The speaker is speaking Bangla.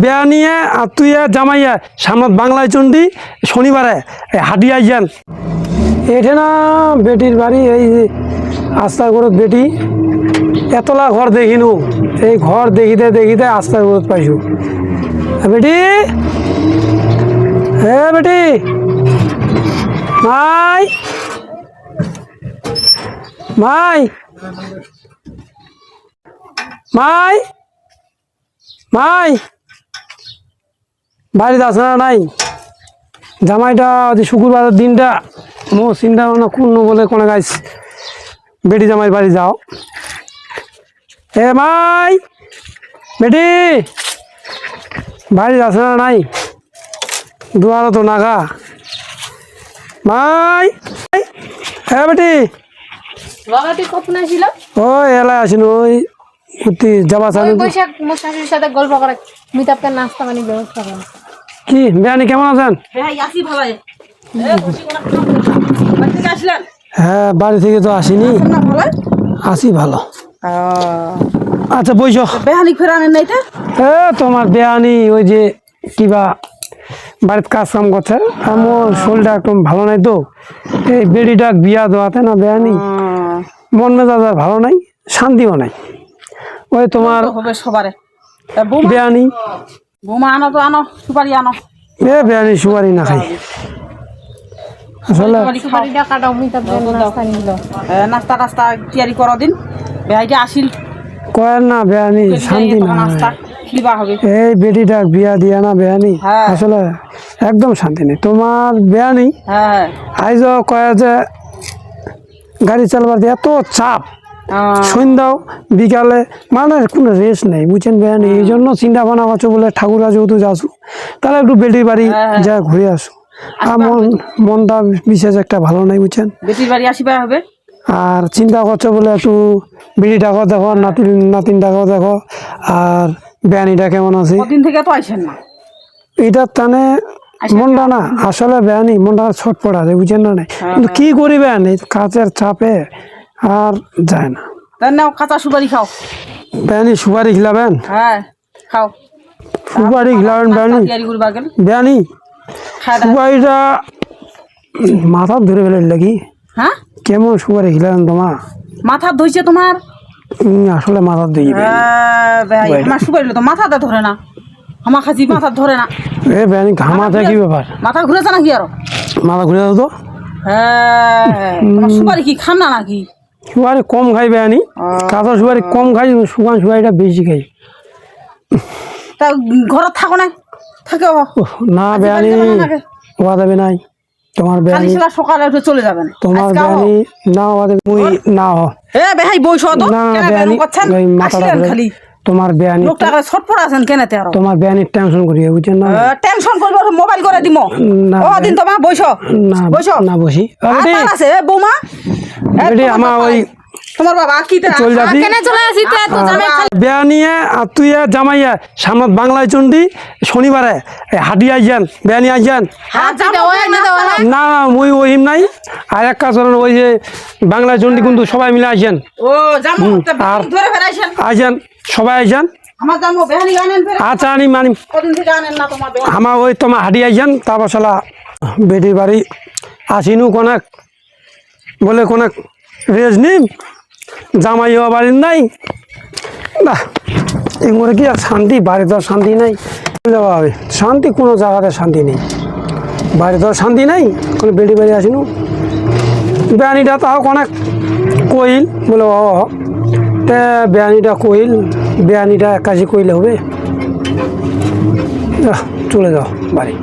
বেয়া নিয়ে আর তুই জামাইয়া সামনে বাংলায় চন্ডী শনিবারে হাটিয়ে আইয়ান এটা না বেটির বাড়ি এই আস্তা করে বেটি এতলা ঘর দেখিনু এই ঘর দেখিতে দেখিতে আস্তা করে পাইছু বেটি হে বেটি মাই মাই মাই মাই বাড়িতে আসে না নাই জামাইটা শুক্রবারের দিনটা মো চিন্তা ভাবনা কোন বলে কোন গাইস বেটি জামাই বাড়ি যাও এ মাই বেটি বাড়িতে আসে না নাই দুয়ারও তো নাগা মাই হ্যাঁ বেটি ওই এলাকায় আসিন ওই যাবা সাথে গল্প করে মিতাবকে নাস্তা পানি ব্যবস্থা করে কি বেয়ানি কেমন আছেন হ্যাঁ বাড়ি থেকে তো আসিনি আসি ভালো আচ্ছা বইসো বেহানি ফের আনেন নাই তোমার বেয়ানি ওই যে কিবা বাড়িতে কাজ কাম করছে আমার শরীরটা একদম ভালো নাই তো এই বেড়িটা বিয়া দেওয়াতে না বেয়ানি মন মেজাজ আর ভালো নাই শান্তিও নাই ওই তোমার হবে সবারে বেয়ানি বোমা আনো তো আনো সুপারি আনো বেয়ানি সুপারি না খাই আসলে সুপারিটা কাটাও মিতাবকে নাস্তা নিল নাস্তা টাস্তা তৈরি করো দিন বেহাইটা আসিল কয়েন না বেয়ানি শান্তি না নাস্তা খিবা হবে এই বেটিটা বিয়া দিয়া না বেয়ানি আসলে একদম শান্তি নেই তোমার বেয়ানি হ্যাঁ আইজ কয়ে যে গাড়ি চালাবার দিয়ে এত চাপ সন্ধ্যাও বিকালে মানে কোনো রেস্ট নেই বুঝছেন বেয়ানি এই জন্য চিন্তা ভাবনা করছো বলে ঠাকুরা যেহেতু যাচ্ছ তাহলে একটু বেটির বাড়ি যা ঘুরে আসো আমার মনটা বিশেষ একটা ভালো নাই বুঝছেন বেটির বাড়ি আসিবা হবে আর চিন্তা করছো বলে একটু বেটিটাকেও দেখো নাতিনটাকেও দেখো আর বেয়ানিটা কেমন আছে কদিন থেকে তো আইসেন না এটা টানে মনটা না আসলে বেয়ানি মনটা ছটপট আছে বুঝছেন না কিন্তু কি করিবেন এই কাজের চাপে আর যায় না তাই নাও কাঁচা সুপারি খাও বেয়ানি সুপারি খিলাবেন হ্যাঁ খাও সুপারি খিলাবেন বেয়ানি তৈরি করবা গেল বেয়ানি সুপারিটা মাথা ধরে ফেলে লাগি হ্যাঁ কেমন সুপারি খিলাবেন তোমার মাথা ধইছে তোমার আসলে মাথা দিয়ে আমার সুপারি তো মাথাটা ধরে না আমার খাসি মাথা ধরে না এ বেয়ানি ঘামাতে কি ব্যাপার মাথা ঘুরেছে নাকি আরো মাথা ঘুরে দাও তো হ্যাঁ তোমার সুপারি কি খান না নাকি সুপারি কম খাই বেয়ানি কাঁচা সুপারি কম খাই শুকান সুপারিটা বেশি খাই তা ঘরত থাকো না থাকে না বেয়ানি ওয়া যাবে নাই তোমার বেয়ানি সকালে উঠে চলে যাবেন তোমার বেয়ানি না ওয়া যাবে মুই না হ এ বেহাই বইছো তো না বেয়ানি মাথাটা খালি তোমার বেয়ানি লোকটা ছটপট আছেন কেনেতে আর তোমার বেয়ানি টেনশন করি বুঝছেন না টেনশন করব মোবাইল করে দিমো ও দিন তোমা বইছো না বইছো না বসি আছে বৌমা বেটি আমার ওই তোমার বাবা কি চল যাবি কেন চলে আসি তো জামাই বেয়ানিয়ে আর তুই জামাইয়া সামনে বাংলায় চন্ডী শনিবারে হাটিয়ে আইয়ান বেয়ানি আইয়ান না মুই ওহিম নাই আর এক কাজ করেন ওই যে বাংলায় চন্ডী কিন্তু সবাই মিলে আইয়ান ও জামু আর ধরে ফেরাইছেন আইয়ান সবাই আইয়ান আমার জামু বেহানি আনেন ফের আচ্ছা আনি মানি কদিন থেকে আনেন না তোমার বেহানি আমার ওই তোমার হাটিয়ে আইয়ান তারপর শালা বেটির বাড়ি আসিনু কোনাক বলে কোনাক রেজ নিম জামাইও বাড়ির নাই না এগুলো কি আর শান্তি বাড়িতে আর শান্তি নাই যাওয়া হবে শান্তি কোনো জায়গাতে শান্তি নেই বাড়িতে আর শান্তি নাই কোনো বেড়ি বাড়ি আসিনু বেয়ানিটা তাও অনেক কইল বলে ও তে বেয়ানিটা কইল বেয়ানিটা একাশি কইলে হবে চলে যাও বাড়ি